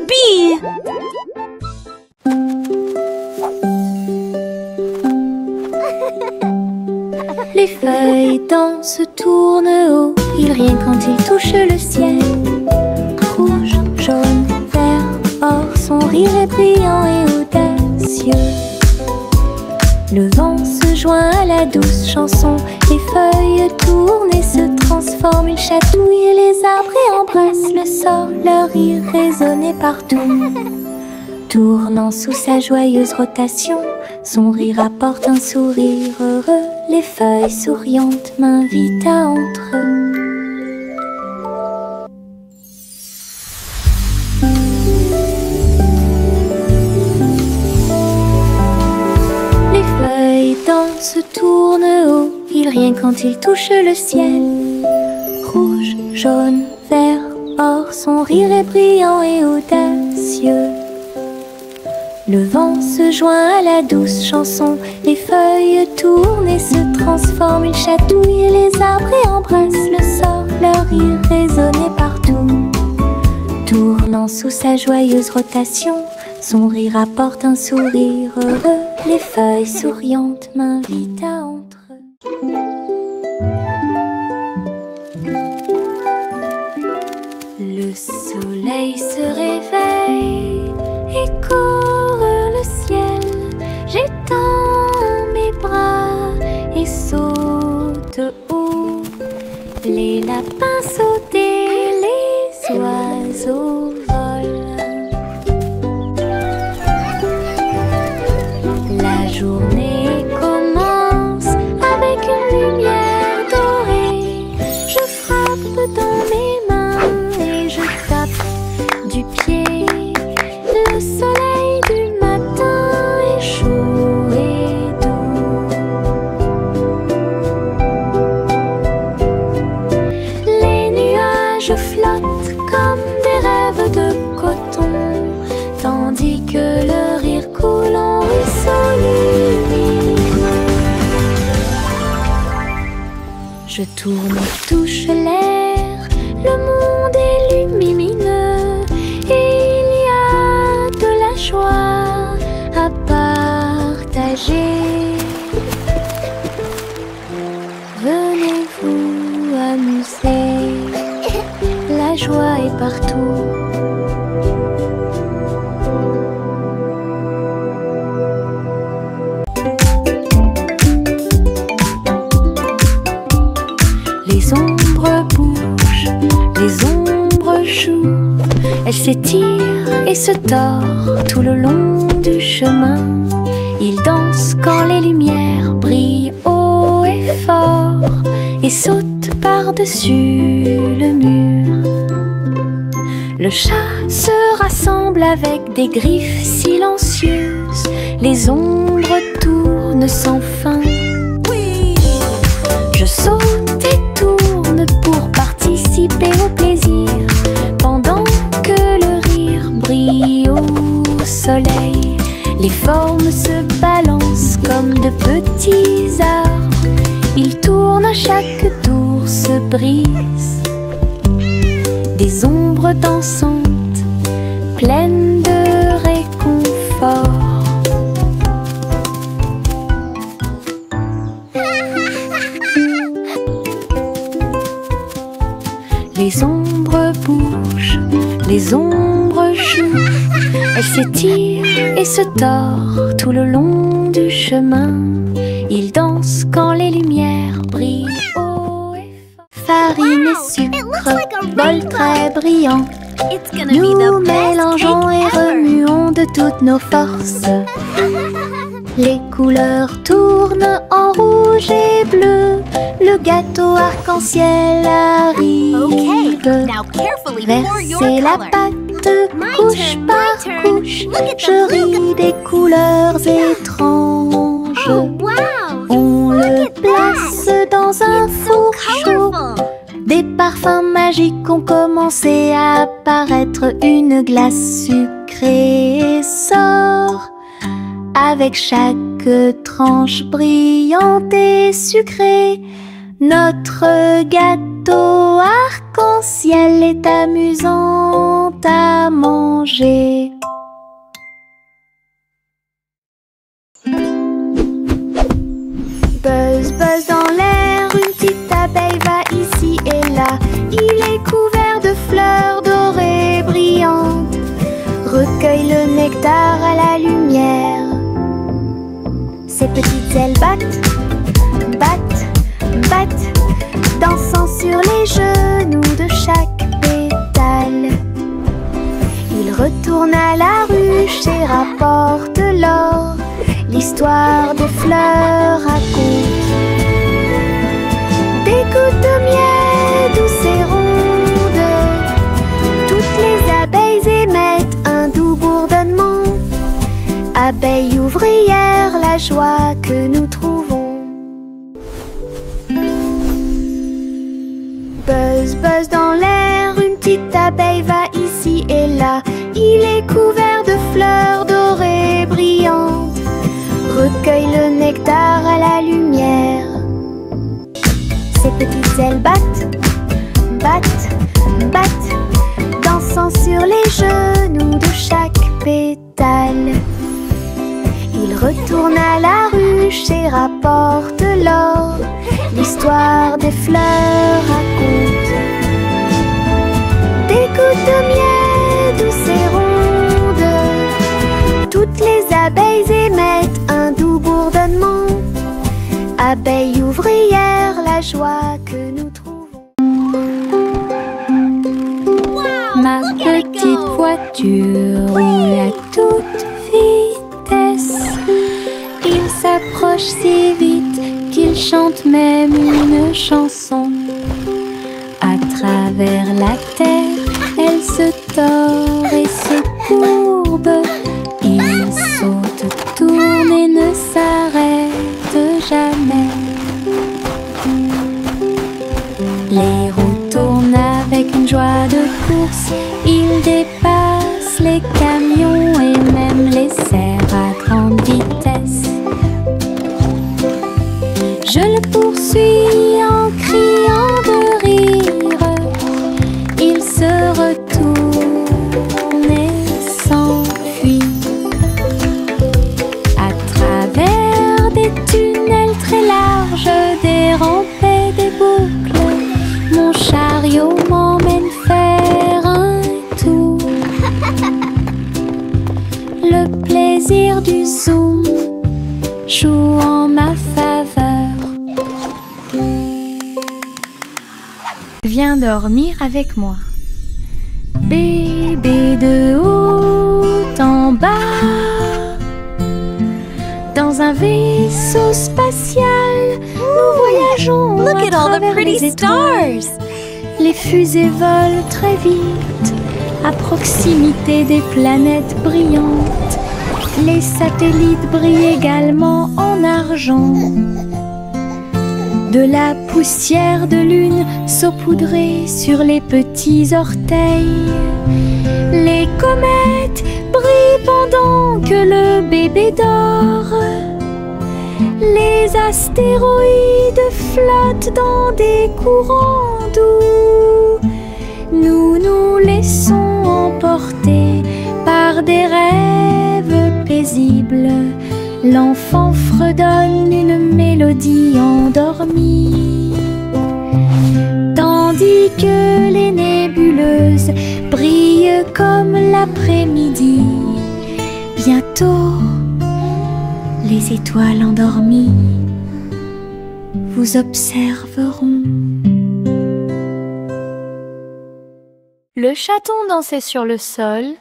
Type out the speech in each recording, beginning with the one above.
Youpi! Les feuilles dansent, tournent haut, ils rient quand ils touchent le ciel. Rouge, jaune, vert, or, son rire est brillant et audacieux. Le vent se joint à la douce chanson, les feuilles tournent et se transforment. Ils chatouillent les arbres et embrassent le sol, leur rire résonnait partout. Tournant sous sa joyeuse rotation, son rire apporte un sourire heureux. Les feuilles souriantes m'invitent à entrer. Les feuilles dansent, tournent haut, ils rient quand ils touchent le ciel. Rouge, jaune, vert, or, son rire est brillant et audacieux. Le vent se joint à la douce chanson, les feuilles tournent et se transforment. Ils chatouillent les arbres et embrassent le sol, leur rire résonnait partout. Tournant sous sa joyeuse rotation, son rire apporte un sourire heureux. Les feuilles souriantes m'invitent à entrer. Le soleil se réveille et court le ciel. J'étends mes bras et saute haut. Les lapins sautent et les oiseaux volent. La journée commence avec une lumière dorée. Je frappe dans mes mains et je tape du pied. Le soleil du matin est chaud et doux. Les nuages flottent comme des rêves de coton, tandis que le rire coule en ruisseau lumineux. Je tourne et touche l'air, le monde est lumineux et il y a de la joie à partager. Venez vous amuser, la joie est partout. Les ombres bougent, les ombres jouent. Elles s'étirent et se tordent tout le long du chemin. Ils dansent quand les lumières brillent haut et fort et sautent par-dessus le mur. Le chat se rassemble avec des griffes silencieuses. Les ombres tournent sans fin. Je saute et tourne pour participer au plaisir, pendant que le rire brille au soleil. Les formes se balancent comme de petits arbres. Ils tournent à chaque tour, se brisent. Des ombres dansantes, pleines de réconfort. Les ombres bougent, les ombres jouent. Elles s'étirent et se tordent tout le long du chemin. Ils dansent quand les lumières brillent haut et fort. Farine et sucre, bol très brillant. Nous mélangeons et remuons de toutes nos forces. Les couleurs tournent en rouge et bleu. Le gâteau arc-en-ciel arrive. Versez la pâte couche par couche. Je ris des couleurs étranges. On le place dans un four chaud. Des parfums magiques ont commencé à apparaître. Une glace sucrée sort avec chaque tranche brillante et sucrée. Notre gâteau arc-en-ciel elle est amusante à manger. Buzz, buzz dans l'air, une petite abeille va ici et là. Il est couvert de fleurs dorées brillantes. Recueille le nectar à la lumière. Ses petites ailes battent, battent, battent, dansant sur les genoux de chaque pétale. Il retourne à la ruche et rapporte l'or. L'histoire des fleurs raconte des gouttes de miel douces et rondes. Toutes les abeilles émettent un doux bourdonnement. Abeilles ouvrières, la joie que nous trouvons. Buzz, buzz dans l'air, une petite abeille va ici et là. Il est couvert de fleurs dorées brillantes. Recueille le nectar à la lumière. Ses petites ailes battent, battent, battent, dansant sur les genoux de chaque pétale. Il retourne à la ruche et rapporte l'or. L'histoire des fleurs raconte des gouttes de miel douces et rondes. Toutes les abeilles émettent un doux bourdonnement. Abeilles ouvrières, la joie que nous trouvons. Ma petite voiture roule à toute vitesse. Il s'approche si vite qu'il chante même une chanson. À travers la terre, elle se tord et se courbe. Il saute, tourne et ne s'arrête jamais. Les roues tournent avec une joie de course. Il dépasse les camions et même les cerfs à grande vitesse. Je le poursuis en criant de rire. Il se retourne et s'enfuit. À travers des tunnels très larges, des rampes et des boucles, mon chariot m'emmène faire un tour. Le plaisir du zoom joue en ma faveur. Viens dormir avec moi. Bébé de haut en bas, dans un vaisseau spatial, nous voyageons à travers les étoiles. Les fusées volent très vite, à proximité des planètes brillantes. Les satellites brillent également en argent. De la poussière de lune saupoudrée sur les petits orteils. Les comètes brillent pendant que le bébé dort. Les astéroïdes flottent dans des courants doux. Nous nous laissons emporter par des rêves paisibles. L'enfant fredonne une mélodie endormie, tandis que les nébuleuses brillent comme l'après-midi. Bientôt, les étoiles endormies vous observeront. Le chaton dansait sur le sol.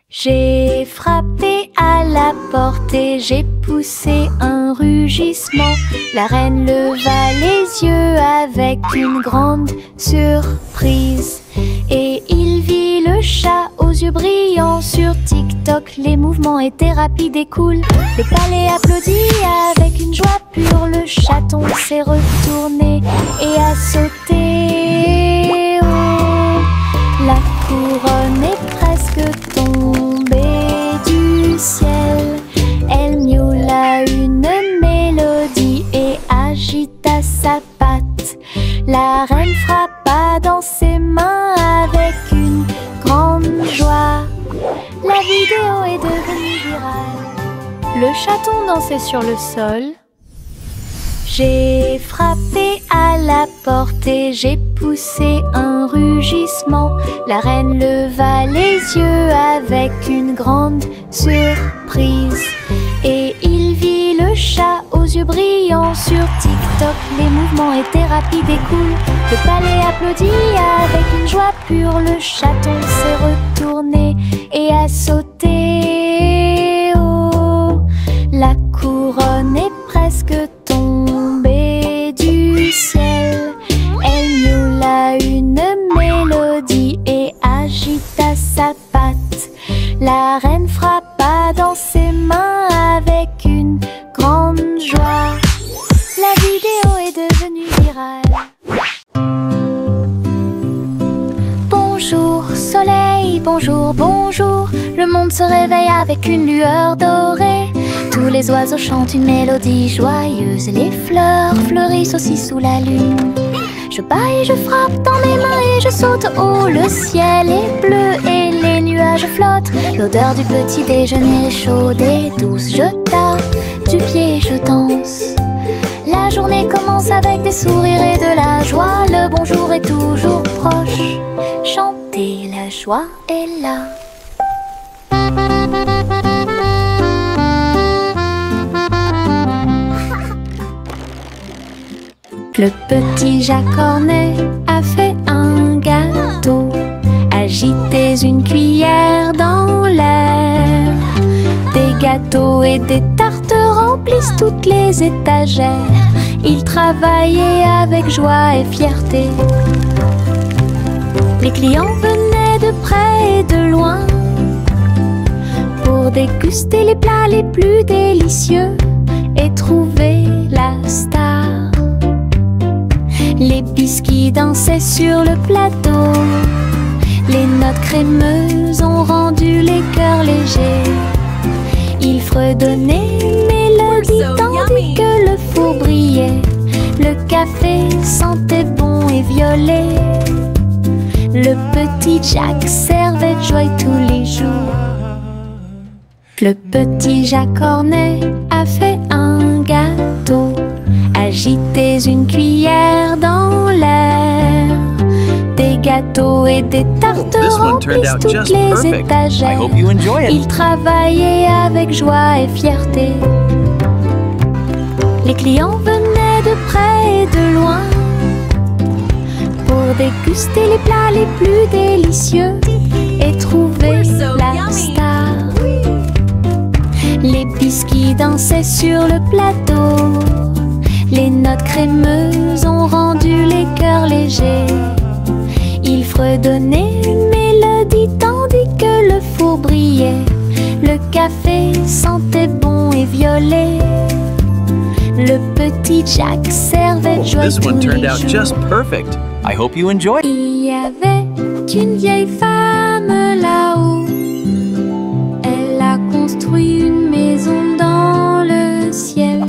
J'ai frappé à la porte et j'ai poussé un rugissement. La reine leva les yeux avec une grande surprise. Et il vit le chat aux yeux brillants. Sur TikTok, les mouvements étaient rapides et cool. Le palais applaudit avec une joie pure. Le chaton s'est retourné et a sauté. Oh, la couronne est presque tombée du ciel. Elle miaula une mélodie et agita sa patte. La reine frappa dans ses mains le chaton danser sur le sol. J'ai frappé à la porte et j'ai poussé un rugissement. La reine leva les yeux avec une grande surprise. Et il vit le chat aux yeux brillants. Sur TikTok, les mouvements étaient rapides et cool. Le palais applaudit avec une joie pure. Le chaton s'est retourné et a sauté. Oh, la couronne est presque tombée du ciel. Elle miaula une mélodie et agita sa patte. La reine frappa dans ses mains avec une grande joie. La vidéo est devenue virale. Bonjour soleil, bonjour, bonjour. Le monde se réveille avec une lueur dorée. Tous les oiseaux chantent une mélodie joyeuse. Et les fleurs fleurissent aussi sous la lune. Je bats et je frappe dans mes mains et je saute. Oh, le ciel est bleu et les nuages flottent. L'odeur du petit déjeuner est chaude et douce. Je tape du pied et je danse. La journée commence avec des sourires et de la joie. Le bonjour est toujours proche. Chanter, la joie est là. Le petit Jacques Cornet a fait un gâteau. Agitez une cuillère dans l'air. Des gâteaux et des tartes remplissent toutes les étagères. Il travaillait avec joie et fierté. Les clients venaient de près et de loin pour déguster les plats les plus délicieux et trouver la star. Les biscuits dansaient sur le plateau. Les notes crémeuses ont rendu les cœurs légers. Ils fredonnaient une mélodie tandis que le four brillait. Le café sentait bon et violet. Le petit Jacques servait de joie tous les jours. Le petit Jacques Cornet a fait un gâteau. Agitez une cuillère dans l'air. Des gâteaux et des tartes remplissent toutes les étagères. Il travaillait avec joie et fierté. Les clients venaient de près et de loin pour déguster les plats les plus délicieux et trouver la star. Les biscuits dansaient sur le plateau. Les notes crémeuses ont rendu les cœurs légers. Ils fredonnaient une mélodie tandis que le four brillait. Le café sentait bon et violet. Le petit Jacques servait de joie tous les jours. Il y avait une vieille femme là-haut. Elle a construit une maison dans le ciel,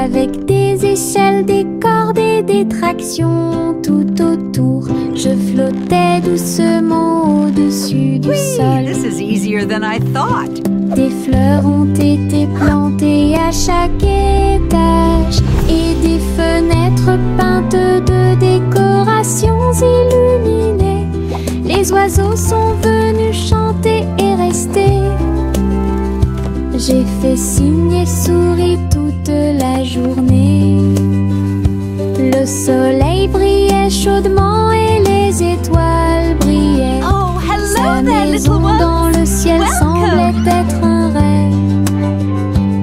avec des échelles, des cordes et des tractions tout autour. Je flottais doucement au-dessus du sol. Des fleurs ont été plantées à chaque étage et des fenêtres peintes de décorations illuminées. Les oiseaux sont venus chanter et rester. J'ai fait signe et souri toute la journée. Le soleil brillait chaudement et les étoiles brillaient. Sa maison dans le ciel semblait être un rêve.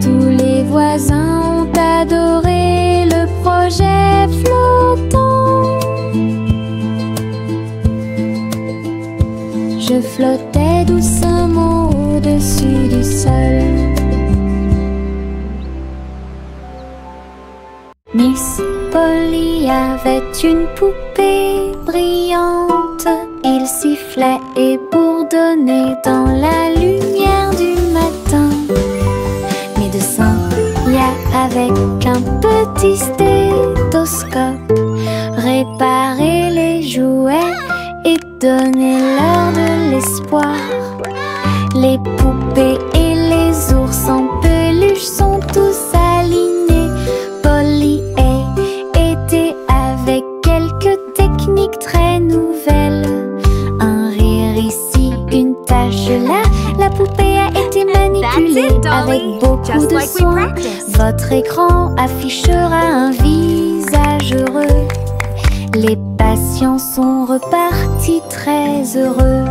Tous les voisins ont adoré le projet flottant. Je flottais doucement au-dessus du sol. Miss Polly avait une poupée brillante. Il sifflait et bourdonnait dans la lumière du matin. Médecin, avec un petit stéthoscope, réparer les jouets et donner leur de l'espoir. Les poupées et les ours technique très nouvelle. Un rire ici, une tache là. La poupée a été manipulée avec beaucoup de soin. Votre écran affichera un visage heureux. Les patients sont repartis très heureux.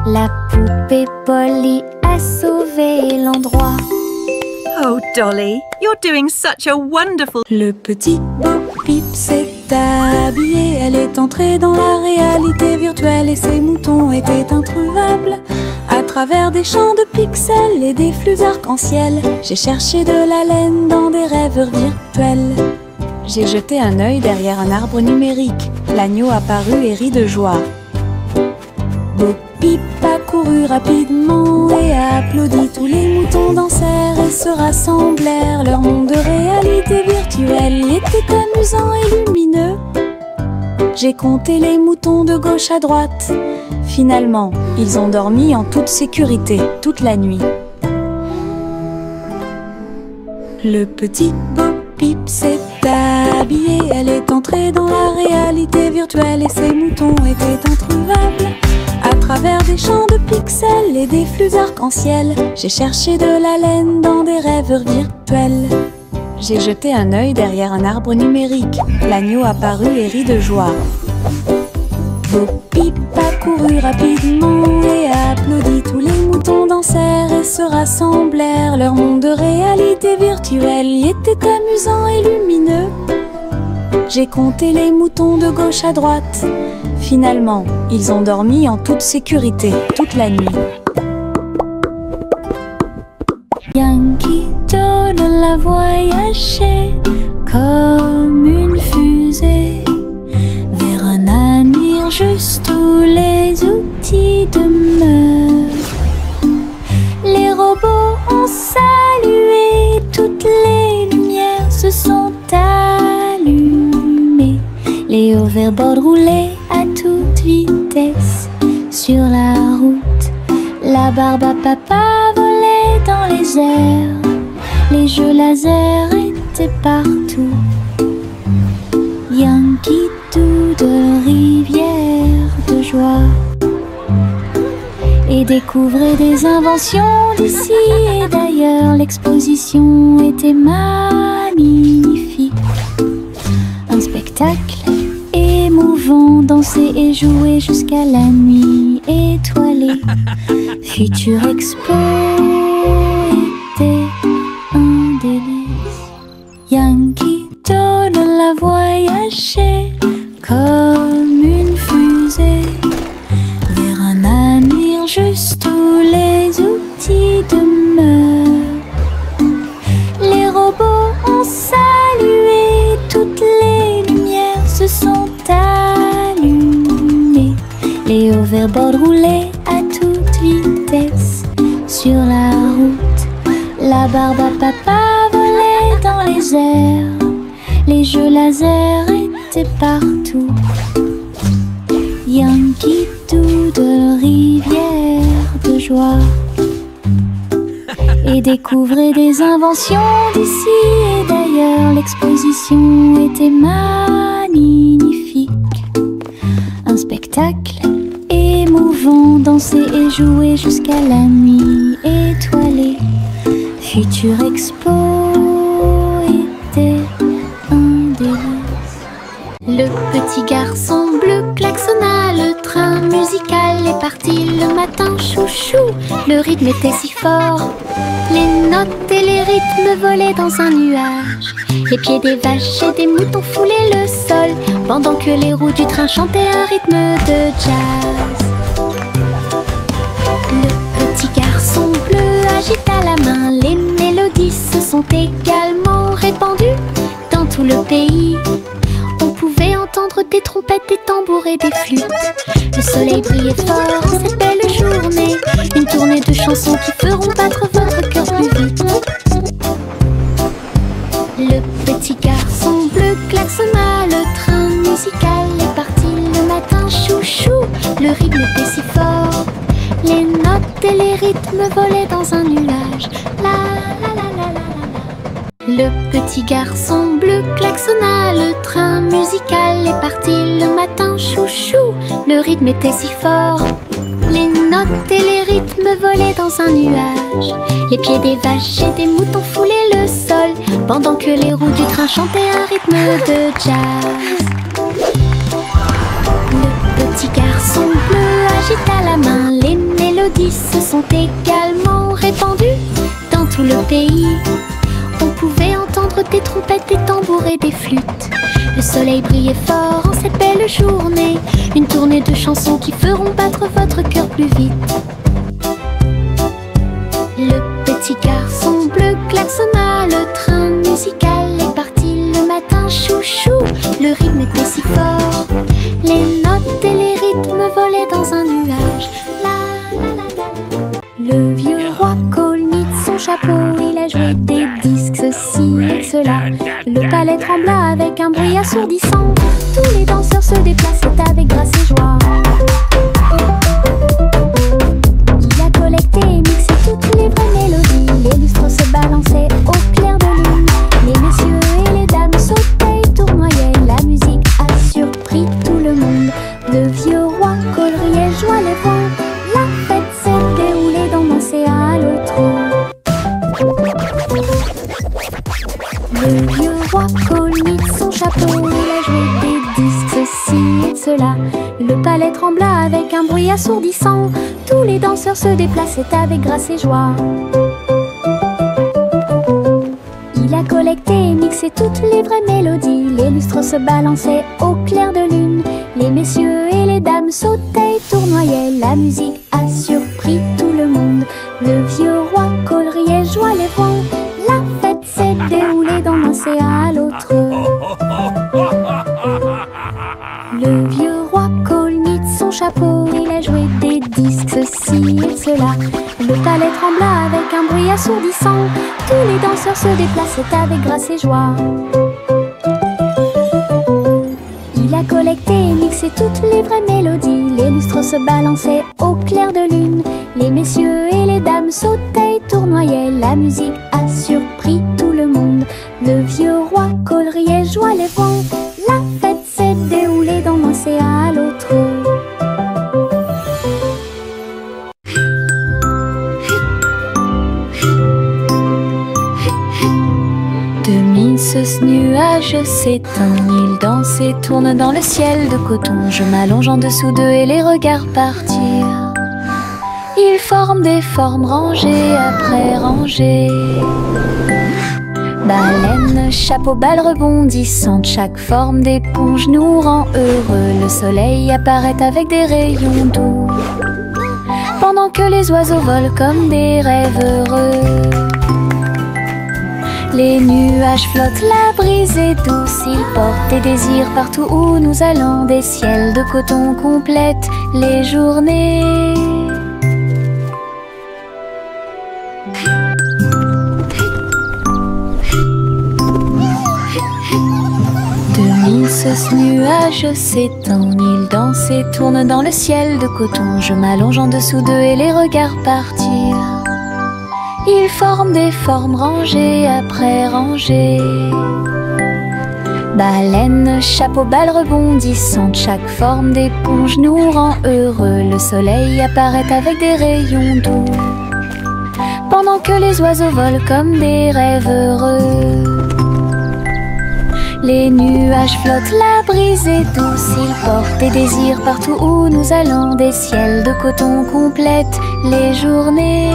La poupée Polly a sauvé l'endroit. Oh, Dolly, you're doing such a wonderful... Le petit Bo Peep s'est habillé. Elle est entrée dans la réalité virtuelle et ses moutons étaient introuvables. À travers des champs de pixels et des flux arc-en-ciel, j'ai cherché de la laine dans des rêveurs virtuels. J'ai jeté un œil derrière un arbre numérique. L'agneau apparut et rit de joie. Bo Peep a couru rapidement et a applaudi. Tous les moutons dansèrent et se rassemblèrent. Leur monde de réalité virtuelle était amusant et lumineux. J'ai compté les moutons de gauche à droite. Finalement, ils ont dormi en toute sécurité toute la nuit. Le petit Bo Peep s'est habillé. Elle est entrée dans la réalité virtuelle et ses moutons étaient introuvables. À travers des champs de pixels et des flux arc-en-ciel, j'ai cherché de la laine dans des rêveurs virtuels. J'ai jeté un œil derrière un arbre numérique. L'agneau apparut et rit de joie. Bo Peep a couru rapidement et a applaudi. Tous les moutons dansèrent et se rassemblèrent. Leur monde de réalité virtuelle était amusant et lumineux. J'ai compté les moutons de gauche à droite. Finalement, ils ont dormi en toute sécurité toute la nuit. Yankee Doodle a voyagé comme une fusée vers un avenir juste où les outils demeurent. Les robots ont salué, toutes les lumières se sont allumées. Les hoverboards roulaient à toute vitesse sur la route. La barbe à papa volait dans les airs. Les jeux laser étaient partout. Yankee Doodle, rivière de joie. Et découvrait des inventions d'ici et d'ailleurs. L'exposition était magnifique. Un spectacle émouvant, danser et jouer jusqu'à la nuit étoilée. Future Expo était un délice. Yankee Doodle a voyagé comme une fusée vers un avenir juste où les outils demeurent. Les robots ont salué, toutes les lumières se sont allumées. Les hoverboards roulaient à toute vitesse sur la route. La barbe à papa volait dans les airs. Les jeux laser étaient partout. Yankee Doodle, rivière de joie. Et découvrait des inventions d'ici et d'ailleurs. L'exposition était magnifique. Un spectacle émouvant, danser et jouer jusqu'à la nuit étoilée. Future Expo était un délice. Le petit garçon bleu klaxonna, le train musical est parti le matin chouchou. Le rythme était si fort, les notes et les rythmes volaient dans un nuage. Les pieds des vaches et des moutons foulaient le sol, pendant que les roues du train chantaient un rythme de jazz. Le petit garçon bleu agita la main, les mélodies se sont également répandues dans tout le pays. On pouvait entendre des trompettes, des tambours et des flûtes. Le soleil brillait fort en cette belle journée. Une tournée de chansons qui feront battre votre cœur plus vite. Le petit garçon bleu klaxonna, le train musical est parti le matin chouchou. Le rythme était si fort, les notes et les rythmes volaient dans un nuage. La la la la la la. Le petit garçon bleu klaxonna, le train musical est parti le matin, chouchou. Le rythme était si fort. Les notes et les rythmes volaient dans un nuage. Les pieds des vaches et des moutons foulaient le sol, pendant que les roues du train chantaient un rythme de jazz. Le petit garçon bleu agita la main. Les mélodies se sont également répandues dans tout le pays. On pouvait entendre des trompettes, des tambours et des flûtes. Le soleil brillait fort en cette belle journée. Une tournée de chansons qui feront battre votre cœur plus vite. Le petit garçon bleu klaxonna. Le train musical est parti le matin, chouchou. Le rythme était si fort. Les notes et les rythmes volaient dans un nuage. La, la, la, la. Le vieux roi colmit son chapeau. Il a joué des disques, ceci et cela. Le palais trembla avec un bruit assourdissant. Tous les danseurs se déplaçaient avec grâce et joie. Il a collecté et mixé toutes les vraies mélodies. Les lustres se balançaient au clair de lune. Les messieurs et les dames sautaient et tournoyaient. La musique a surpris tout le monde. Le vieux roi coleriait, joie les vents. La fête s'est déroulée dans l'océan à l'autre. Le vieux roi colmit son chapeau. Il a joué des disques, ceci et cela. Le palais trembla avec un bruit assourdissant. Tous les danseurs se déplaçaient avec grâce et joie. Il a collecté et mixé toutes les vraies mélodies. Les lustres se balançaient au clair de lune. Les messieurs et les dames sautaient et tournoyaient. La musique a surpris tout le monde. Le vieux roi coleriait, joie les vents. La fête s'est déroulée d'un océan à l'autre. Le vieux roi colmit son chapeau. Il a joué des disques, ceci et cela. Le palais trembla avec un bruit assourdissant. Tous les danseurs se déplaçaient avec grâce et joie. Il a collecté et mixé toutes les vraies mélodies. Les lustres se balançaient au clair de lune. Les messieurs et les dames sautaient et tournoyaient. La musique a surpris tout le monde. Le vieux roi coleriait, joie les vents. La fête s'est déroulée d'un océan à l'autre. Ce nuage s'éteint, il danse et tourne dans le ciel de coton. Je m'allonge en dessous d'eux et les regarde partir. Ils forment des formes rangées après rangées. Baleine, chapeau, balle rebondissante, chaque forme d'éponge nous rend heureux. Le soleil apparaît avec des rayons doux, pendant que les oiseaux volent comme des rêves heureux. Les nuages flottent, la brise est douce, ils portent des désirs partout où nous allons. Des ciels de coton complètent les journées. Ce nuage s'étend, il danse et tourne dans le ciel de coton. Je m'allonge en dessous d'eux et les regarde partir. Ils forment des formes rangées après rangées. Baleine, chapeau, balle rebondissante, chaque forme d'éponge nous rend heureux. Le soleil apparaît avec des rayons doux, pendant que les oiseaux volent comme des rêves heureux. Les nuages flottent, la brise est douce, ils portent des désirs partout où nous allons. Des ciels de coton complètent les journées.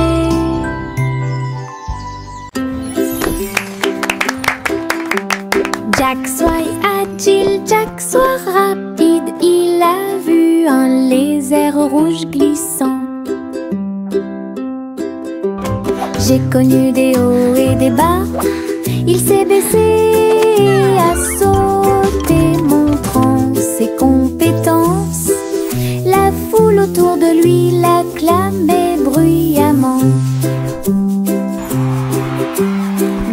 Jack soit agile, Jack soit rapide, il a vu un lézard rouge glissant. J'ai connu des hauts et des bas, il s'est baissé à sauter, montrant ses compétences. La foule autour de lui l'acclamait bruyamment.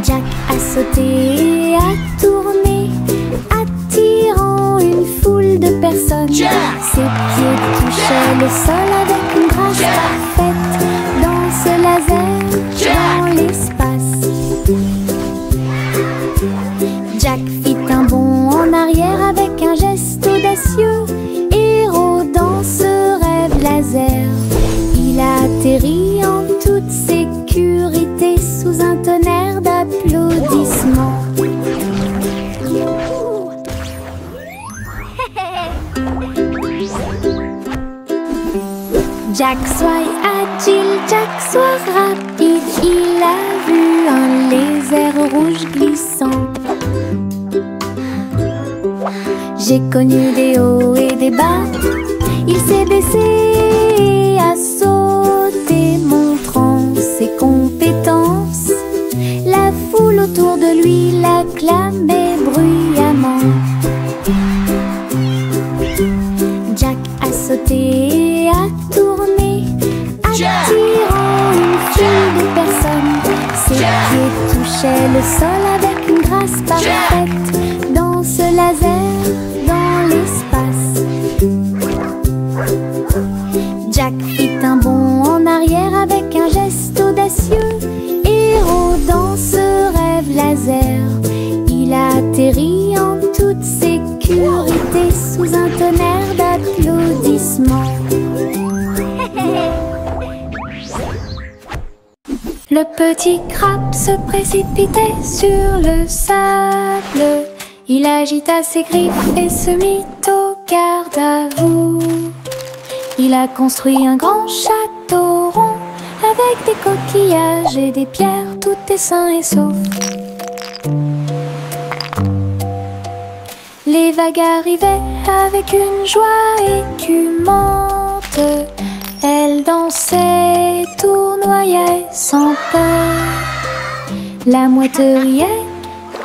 Jack a sauté et a tourné, attirant une foule de personnes. Ses pieds touchaient le sol avec une grâce parfaite. Dans ce laser, dans l'espace, Jack fit un bond en arrière avec un geste audacieux, héros dans ce rêve laser. Il atterrit en toute sécurité sous un tonnerre d'applaudissements. Jack soit agile, Jack soit rapide, il a vu un lézard rouge glissant. J'ai connu des hauts et des bas, il s'est baissé et a sauté, montrant ses compétences. La foule autour de lui l'acclamait bruyamment. Jack a sauté et a tourné, attirant une foule de personnes. Ses pieds touchaient le sol avec une grâce parfaite. Dans ce laser, dans l'espace, Jack fit un bond en arrière avec un geste audacieux. Héros dans ce rêve laser, il a atterri en toute sécurité sous un tonnerre d'applaudissements. Le petit crabe se précipitait sur le sable. Il agita ses griffes et se mit au garde-à-vous. Il a construit un grand château rond avec des coquillages et des pierres, tout est sain et sauf. Les vagues arrivaient avec une joie écumante. Elles dansaient, tournoyaient sans peur. La mouette riait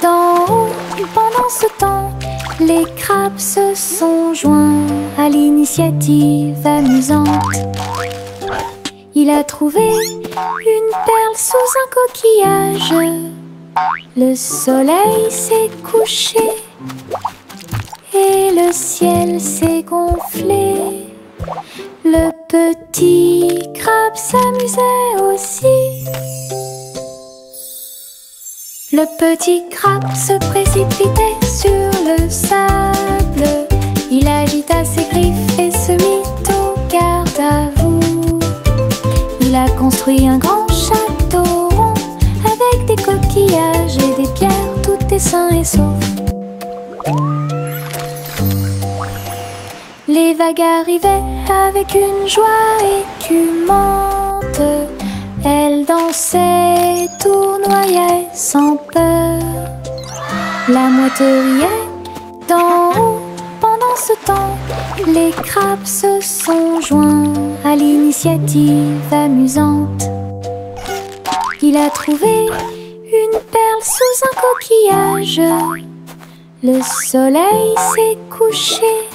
d'en haut. Pendant ce temps, les crabes se sont joints à l'initiative amusante. Il a trouvé une perle sous un coquillage. Le soleil s'est couché et le ciel s'est gonflé. Le petit crabe s'amusait aussi. Le petit crabe se précipitait sur le sable. Il agita ses griffes et se mit au garde-à-vous. Il a construit un grand château rond avec des coquillages et des pierres, tout est sain et sauf. Les vagues arrivaient avec une joie écumante. Elles dansaient, tournoyaient sans peur. La mouette riait d'en haut. Pendant ce temps, les crabes se sont joints à l'initiative amusante. Il a trouvé une perle sous un coquillage. Le soleil s'est couché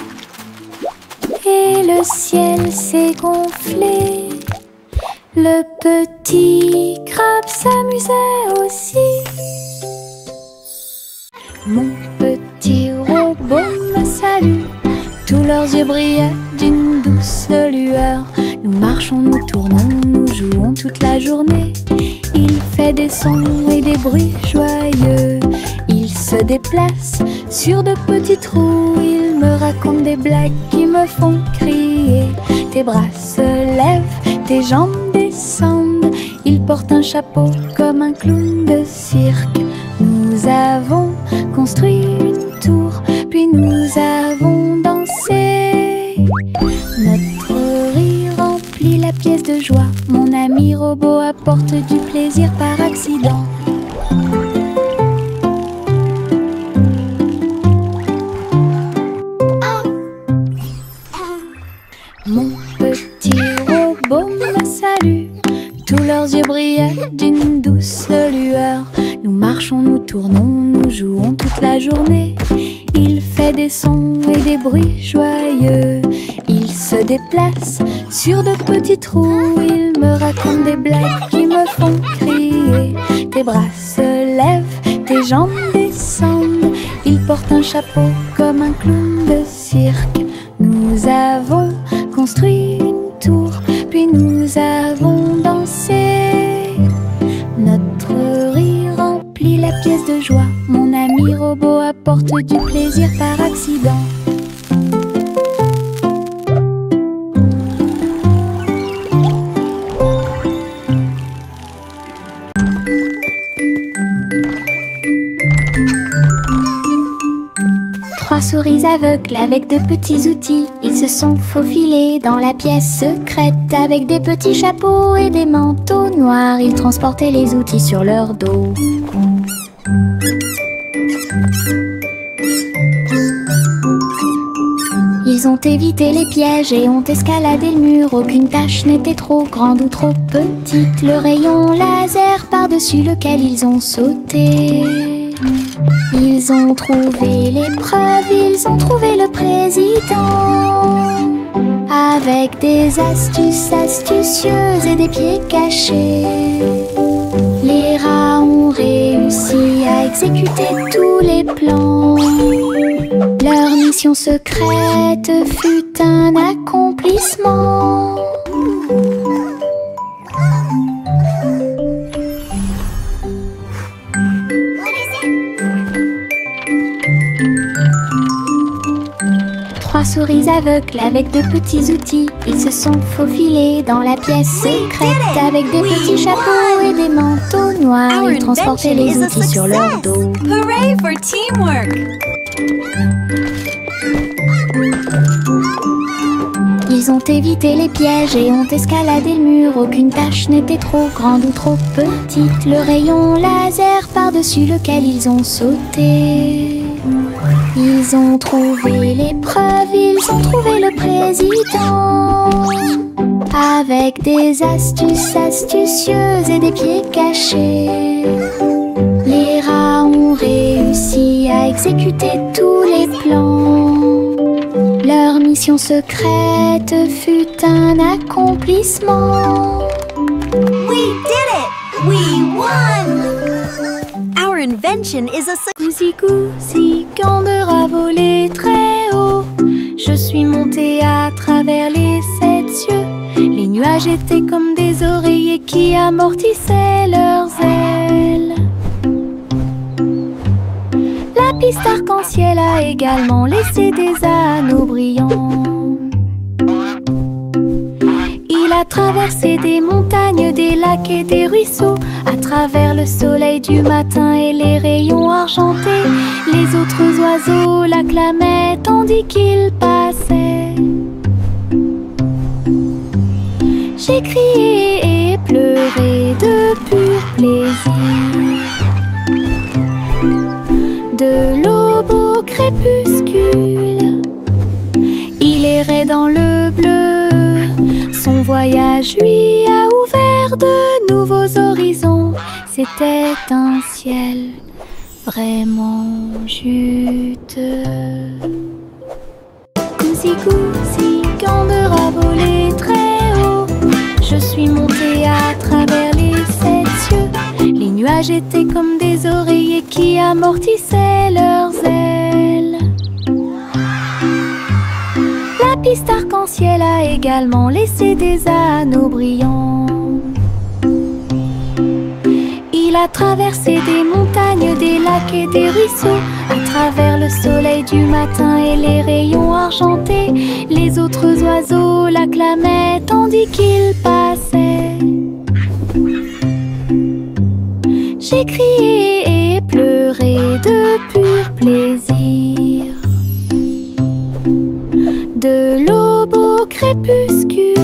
et le ciel s'est gonflé. Le petit crabe s'amusait aussi. Mon petit robot me salue. Tous leurs yeux brillaient d'une douce lueur. Nous marchons, nous tournons, nous jouons toute la journée. Il fait des sons et des bruits joyeux. Il se déplace sur de petits trous. Il me raconte des blagues qui me font crier. Tes bras se lèvent, tes jambes descendent. Il porte un chapeau comme un clown de cirque. Nous avons construit une tour, puis nous avons dansé. Notre rire remplit la pièce de joie. Mon ami robot apporte du plaisir par accident. Mon petit robot me salue. Tous leurs yeux brillaient d'une douce lueur. Nous marchons, nous tournons, nous jouons toute la journée. Il fait des sons et des bruits joyeux. Il se déplace sur de petits trous. Il me raconte des blagues qui me font crier. Tes bras se lèvent, tes jambes descendent. Il porte un chapeau comme un clown de cirque. Nous avons construit une tour, puis nous avons dansé. Notre rire remplit la pièce de joie. Mon ami robot apporte du plaisir par accident. souris aveugles avec de petits outils. Ils se sont faufilés dans la pièce secrète. Avec des petits chapeaux et des manteaux noirs, ils transportaient les outils sur leur dos. Ils ont évité les pièges et ont escaladé le mur. Aucune tâche n'était trop grande ou trop petite. Le rayon laser par-dessus lequel ils ont sauté. Ils ont trouvé l'épreuve, ils ont trouvé le président. Avec des astuces astucieuses et des pieds cachés, les rats ont réussi à exécuter tous les plans. Leur mission secrète fut un accomplissement. Trois souris aveugles avec de petits outils. Ils se sont faufilés dans la pièce secrète. Avec des petits chapeaux et des manteaux noirs, ils transportaient les outils sur leur dos. Hooray for teamwork! Ils ont évité les pièges et ont escaladé le mur. Aucune tâche n'était trop grande ou trop petite. Le rayon laser par-dessus lequel ils ont sauté. Ils ont trouvé l'épreuve, ils ont trouvé le président. Avec des astuces astucieuses et des pieds cachés, les rats ont réussi à exécuter tous les plans. Leur mission secrète fut un accomplissement. We did it! We won! Our invention is a success. Cousi cousi, Gander a volé très haut. Je suis montée à travers les 7 cieux. Les nuages étaient comme des oreillers qui amortissaient leurs ailes. La piste arc-en-ciel a également laissé des anneaux brillants. Il a traversé des montagnes, des lacs et des ruisseaux. À travers le soleil du matin et les rayons argentés, les autres oiseaux l'acclamaient tandis qu'il passait. J'ai crié et pleuré de pur plaisir. De l'aube au crépuscule, il errait dans le bleu. Son voyage lui a ouvert de nouveaux horizons. C'était un ciel vraiment juteux. Cousi cousi, Gander a volé très haut. Je suis montée à travers les 7 cieux. Les nuages étaient comme des oreillers qui amortissaient leurs ailes. La piste arc-en-ciel a également laissé des anneaux brillants. Il a traversé des montagnes, des lacs et des ruisseaux. À travers le soleil du matin et les rayons argentés, les autres oiseaux l'acclamaient tandis qu'il passait. J'ai crié et pleuré de pur plaisir. De l'aube au crépuscule,